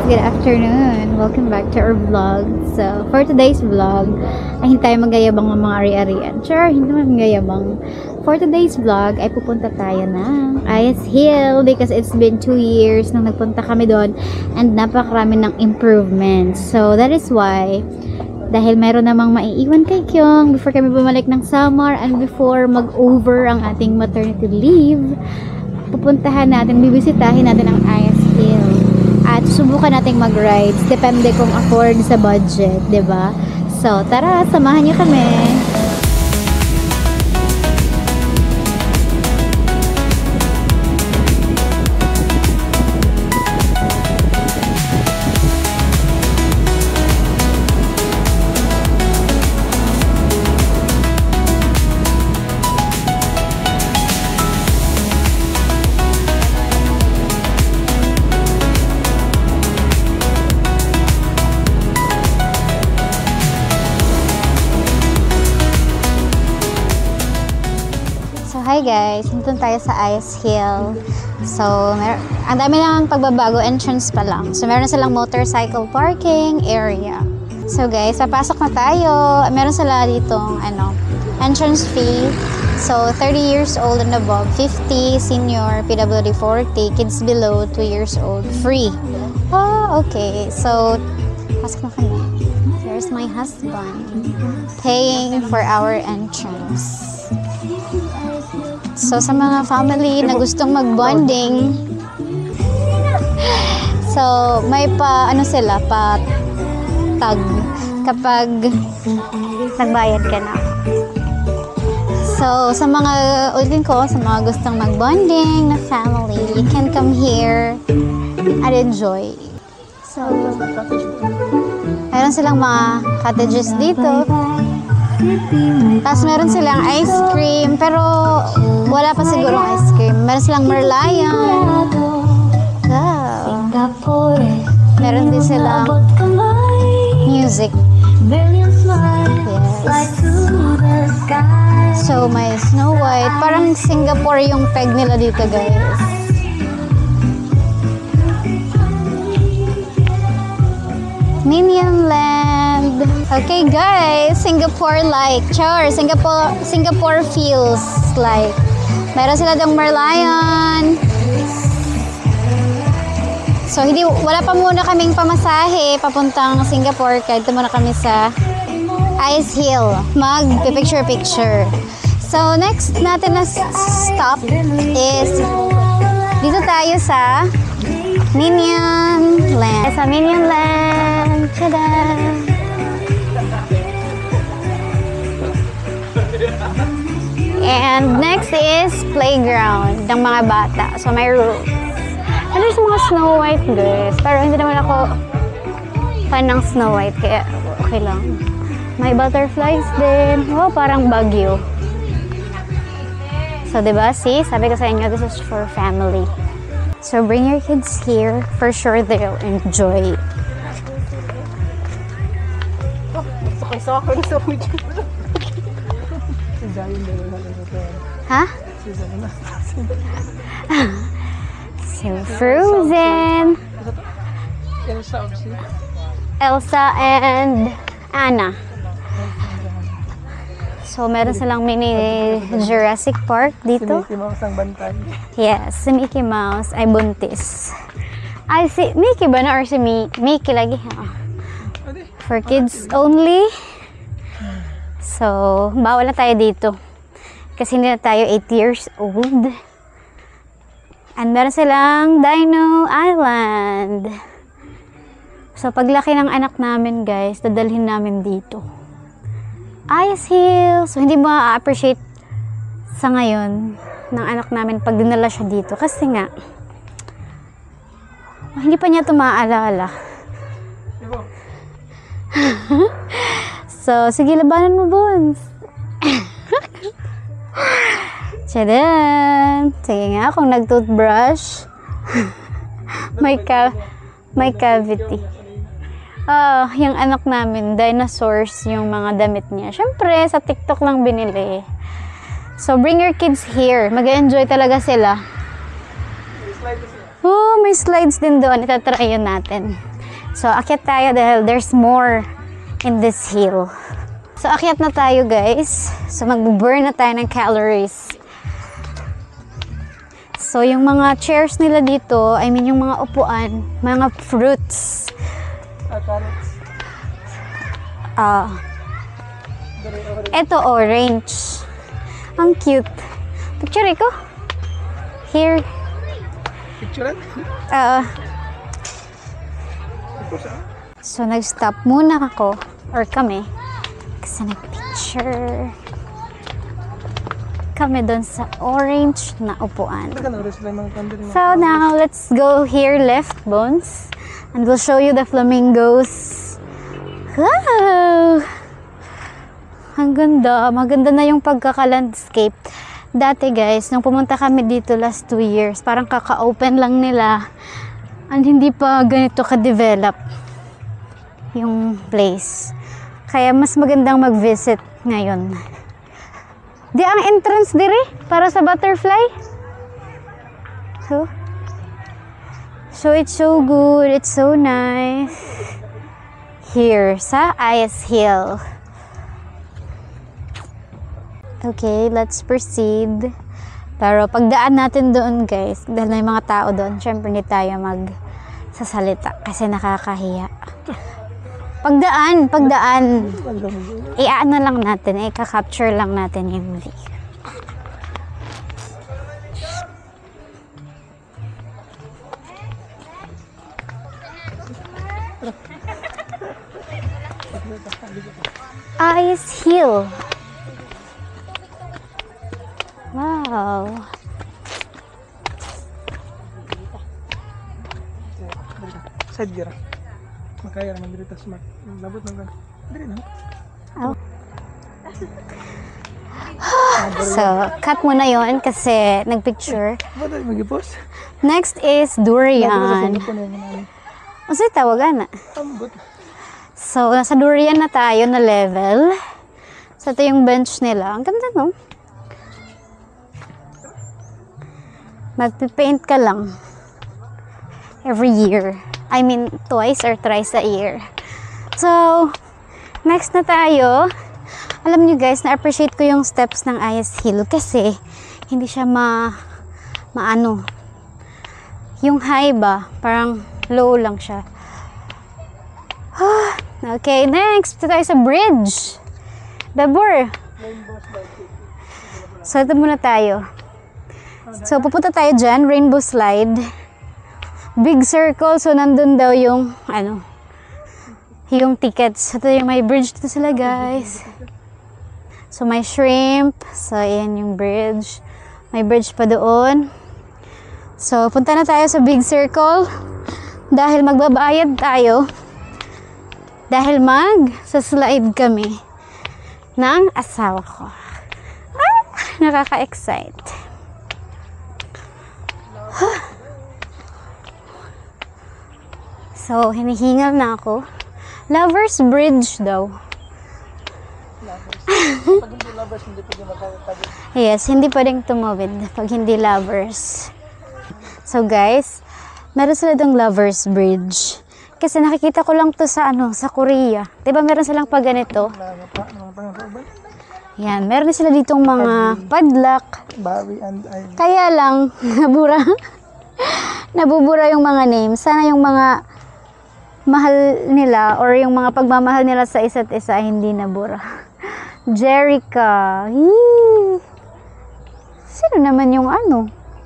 good afternoon. Welcome back to our vlog. So, for today's vlog, ay hindi tayo magayabang ng mga ari-arian. Sure, hindi naman magayabang. For today's vlog, ay pupunta tayo ng Ice Hill because it's been 2 years nang nagpunta kami doon and napakarami ng improvements. So, that is why, dahil mayroon namang maiiwan kay Kyung before kami bumalik ng summer and before mag-over ang ating maternity leave, pupuntahan natin, bibisitahin natin ang Ice Hill. At subukan nating mag-rides. Depende kung afford sa budget, 'di ba? So, tara, samahan niyo kami. Hi guys, nandun tayo sa Ice Hill. So, ang dami lang pagbabago, entrance pa lang. So, meron silang motorcycle parking area. So guys, papasok na tayo. Meron sila ditong entrance fee. So, 30 years old and above, 50, senior, PWD 40, kids below 2 years old, free. Oh, okay. So, pasok na kami. Here's my husband paying for our entrance. So, sa mga family na gustong mag-bonding, so, may sila, tag kapag nagbayad ka na. So, sa mga, ulitin ko, sa mga gustong mag-bonding na family, you can come here and enjoy. So, mayroon silang mga cottages dito. Tapos meron silang ice cream, pero wala pa siguro ice cream. Meron silang Merlion. Wow. Meron din silang music. Yes. So may Snow White. Parang Singapore yung peg nila dito, guys. Minion Land. Okay guys, Singapore like. Sure, Singapore feels like. Meron sila dong Merlion. So wala pa muna kaming pamasahe papuntang Singapore, kaya ito muna kami sa Ice Hill. Mag-picture-picture. So next natin na stop is dito tayo sa Minion Land. Sa Minion Land. Tada! And next is playground ng mga bata. So may rules. And there's mga Snow White, guys. Pero hindi naman ako fan ng Snow White, kaya okay lang. May butterflies din. Oh, parang Baguio. So, diba? See? Sabi ko sa inyo, this is for family. So, bring your kids here. For sure, they'll enjoy. Huh? So, Frozen. Elsa and Anna. So, meron silang mini Jurassic Park dito. Si Mickey Mouse ang bantay. Yes, si Mickey Mouse ay buntis. Ay, si Mickey ba na or si Mickey lagi? For kids only. So, bawal na tayo dito. Kasi hindi na tayo 8 years old. And meron silang Dino Island. So, paglaki ng anak namin, guys, dadalhin namin dito. Ice Hill. So, hindi mo ma-appreciate sa ngayon ng anak namin pag dinala siya dito. Kasi nga, hindi pa niya ito maaalala. So, sige, labanan mo, Bones. Tchadan! Sige nga, kung nag-toothbrush, may cavity. Yung anak namin, dinosaurs yung mga damit niya. Siyempre, sa TikTok lang binili. So, bring your kids here. Mag-enjoy talaga sila. Oh, may slides din doon. Itatry yun natin. So, akyat tayo dahil there's more in this hill. So, akyat na tayo guys. So, mag-burn na tayo ng calories. So, yung mga chairs nila dito, I mean yung mga upuan, mga fruits. Carrots. Ito orange. Ang cute. Picture ko. Here. Picture? So, nag-stop muna ako, or kami, kasi nag-picture kami doon sa orange na upuan. So, now, let's go here left, Bones, and we'll show you the flamingos. Wow! Ang ganda. Maganda na yung pagkaka-landscape. Dati, guys, nung pumunta kami dito last 2 years, parang kaka-open lang nila and hindi pa ganito ka-develop yung place. Kaya mas magandang mag-visit ngayon. Di ang entrance dire para sa butterfly. So it's so good, it's so nice. Here sa Ayers Hill. Okay, let's proceed. Pero pagdaan natin doon guys, dahil may mga tao doon, syempre hindi tayo magsasalita kasi nakakahiya. Pagdaan. I-ano lang natin, i-capture lang natin yung view. Ayers Hill. Wow. Side gear. Makaya naman dito sa labot ng kan. Dili na. Oh. So, cut mo na yon kasi nagpicture. Ba't ay mag-post? Next is durian. Ano sa'yo tawagan na? Ambot. So, nasa durian na tayo na level. So, ito yung bench nila. Ang ganda, no? Magpipaint ka lang. Every year. I mean, twice or thrice a year. So, next na tayo. Alam nyo guys, na-appreciate ko yung steps ng Ayers Hill kasi hindi siya maano. Yung high ba, parang low lang siya. Okay, next tayo sa bridge. Dabur. So, ito muna tayo. So, pupunta tayo dyan, rainbow slide. Big circle, so nandun daw yung, yung tickets. Ito yung may bridge dito sila, guys. So, may shrimp. So, ayan yung bridge. May bridge pa doon. So, punta na tayo sa big circle. Dahil magbabayad tayo. Dahil sa-slide kami ng asawa ko. Nakaka-excite. So, hinihingal na ako. Lovers Bridge daw. Pag hindi lovers, hindi pwede makakatagin. Yes, hindi pwedeng tumawid pag hindi lovers. So guys, meron sila dong Lovers Bridge. Kasi nakikita ko lang to sa sa Korea. 'Di ba meron silang pag ganito? Yan, meron sila ditong mga padlock. Barry and I. Kaya lang, nabubura yung mga names. Sana yung mga mahal nila or yung mga pagmamahal nila sa isa't isa ay hindi nabura. Jerica. Yee! Sino naman yung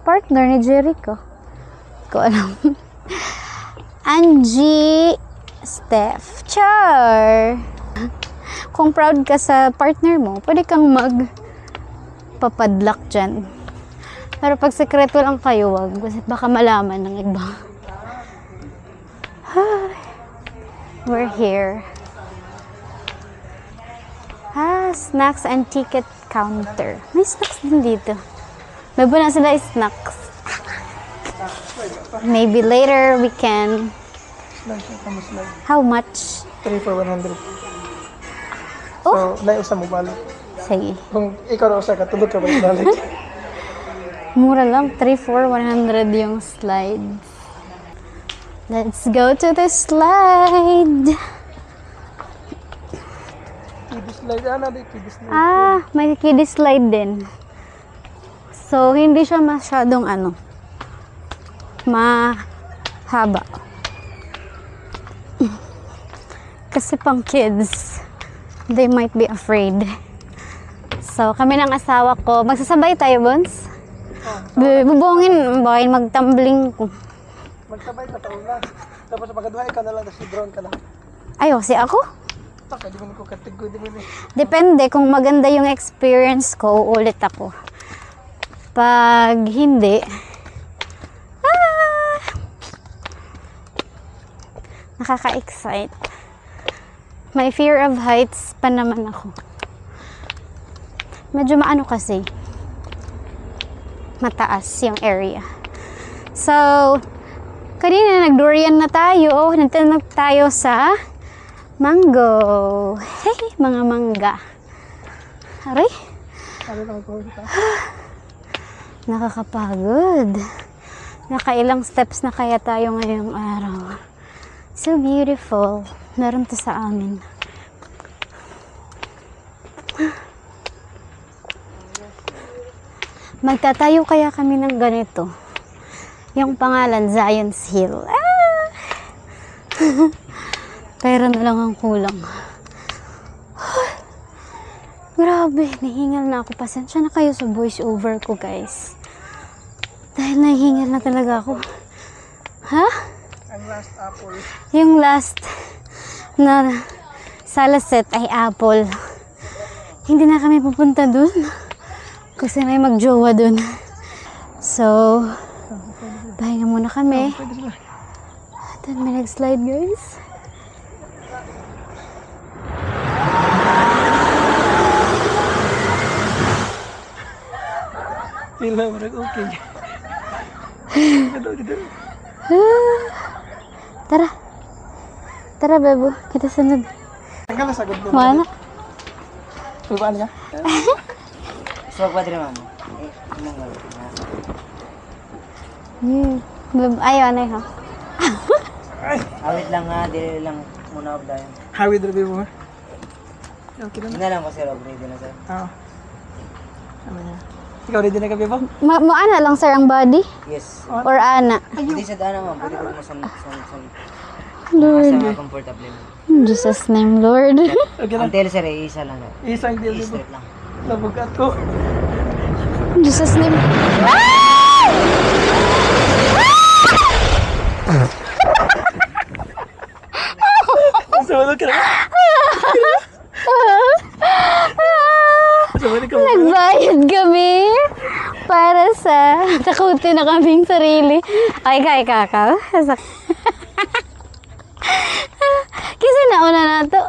partner ni Jerica? Ko alam. Angie Steph. Char! Kung proud ka sa partner mo, pwede kang magpapadlock dyan. Pero pag sekreto lang kayo, wag. Kasi baka malaman ng iba. We're here. Snacks and ticket counter. May snacks din dito. May na sila snacks. Maybe later we can... How much? 3 for 100. Oh. So, layo sa mobile. Sige. Kung ikaw na usa ka, tulog ka ba balik? Mura lang. 3 for 100 yung slides. Let's go to the slide. Kiddie slide. Ano di? Kiddie slide. May kiddie slide din. So, hindi siya masyadong mahaba. Kasi pang kids, they might be afraid. So, kami ng asawa ko, magsasabay tayo, Bons? Bubungin, bakit magtumbling ko. Magsabay pa tayo lang. Tapos pagkaduhay ka na lang, tapos drone ka lang. Ay, si ako? Taka, di mo ko katigo, di mo ni. Depende, kung maganda yung experience ko, uulit ako. Pag hindi, nakaka-excite. May fear of heights pa naman ako. Medyo maano kasi, mataas yung area. So, kanina nag-durian na tayo. Nagtanong tayo sa mango. Hey, mga mangga. Aray, Ano lang ako kita? nakakapagod. Nakailang steps na kaya tayo ngayong araw. So beautiful. Meron to sa amin. Magtatayo kaya kami ng ganito. Yung pangalan, Zion's Hill. Pero na lang ang kulang. Grabe, nahingal na ako. Pasensya na kayo sa voice over ko, guys. Dahil nahingal na talaga ako. Ha? Ang last apple. Yung last na salaset ay apple. Hindi na kami pupunta dun. Kasi may magjowa dun. So, pahinga muna kami. Pwede sila. Then may nag-slide, guys. Feel na mo okay. Tara. Tara, bebo. Kita sunod. Tanggal na sagod mo. Mana? Tubaan niya? So, padre mamo. Anong gawin? Ayaw na ha. Awit lang nga, dili lang muna ako dahil. Hawid review mo. Okay na. Hindi lang ko sir, ready na sir. Oo. Ano niya? Ikaw ready na ka, Bebo? Mo ana lang, sir, ang body? Yes. Or ana? Hindi sa daan naman, pwede ko mo Lord. sa comfortable. In Jesus' name, Lord. Okay na. Ang tail sir, isa lang. Isang deal, Bebo. I-straight lang. Nabugat ko. In Jesus' name. Sumunod ka na. Sumunod ka mo. Nagbayad kami para sa takutin na kaming sarili. Ay, kakaw. Kasi nauna na to.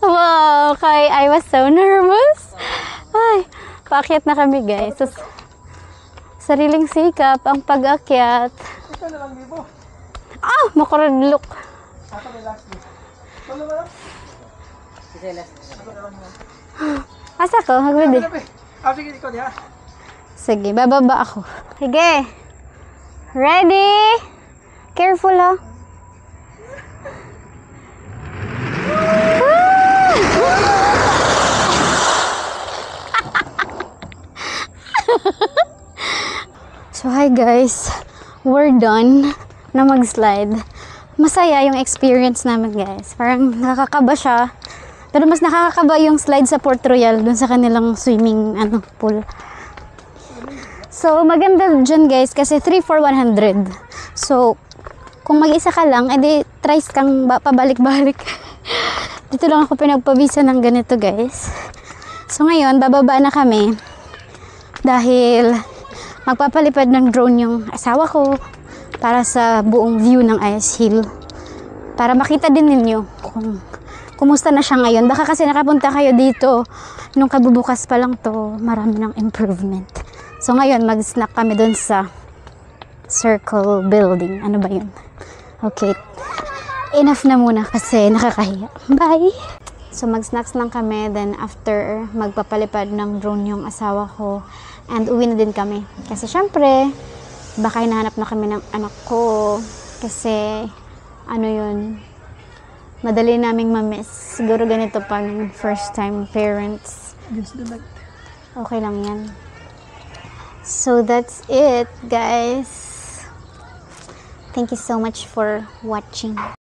Wow, I was so nervous. Ay, paakyat na kami, guys. So, sariling sikap ang pag-akyat. Ikaw na lang, Bebo. Makuradlok. Ako na last day. Solo ba lang? Kasi last. Ako na lang yan. Asa ko? Hagbidi. Sige, ikaw niya. Sige, bababa ako. Sige. Ready? Careful, ha? So, hi guys. We're done na mag-slide. Masaya yung experience namin, guys. Parang nakakaba siya. Pero mas nakakaba yung slide sa Port Royal dun sa kanilang swimming pool. So, maganda dyan, guys, kasi 3 for 100. So, kung mag-isa ka lang, edi tries kang pabalik-balik. Dito lang ako pinagpabisa ng ganito, guys. So, ngayon, bababa na kami. Dahil magpapalipad ng drone yung asawa ko para sa buong view ng Ice Hill. Para makita din ninyo kung kumusta na siya ngayon. Baka kasi nakapunta kayo dito nung kabubukas pa lang to, marami ng improvement. So ngayon, mag-snack kami dun sa circle building. Ano ba yun? Okay. Enough na muna kasi nakakahiya. Bye! So mag-snacks lang kami. Then after, magpapalipad ng drone yung asawa ko. And uwi na din kami. Kasi syempre, baka hinahanap na kami ng anak ko. Kasi, ano yun, madali naming ma-miss. Siguro ganito pag first time parents. Against the light. Okay lang yan. So, that's it, guys. Thank you so much for watching.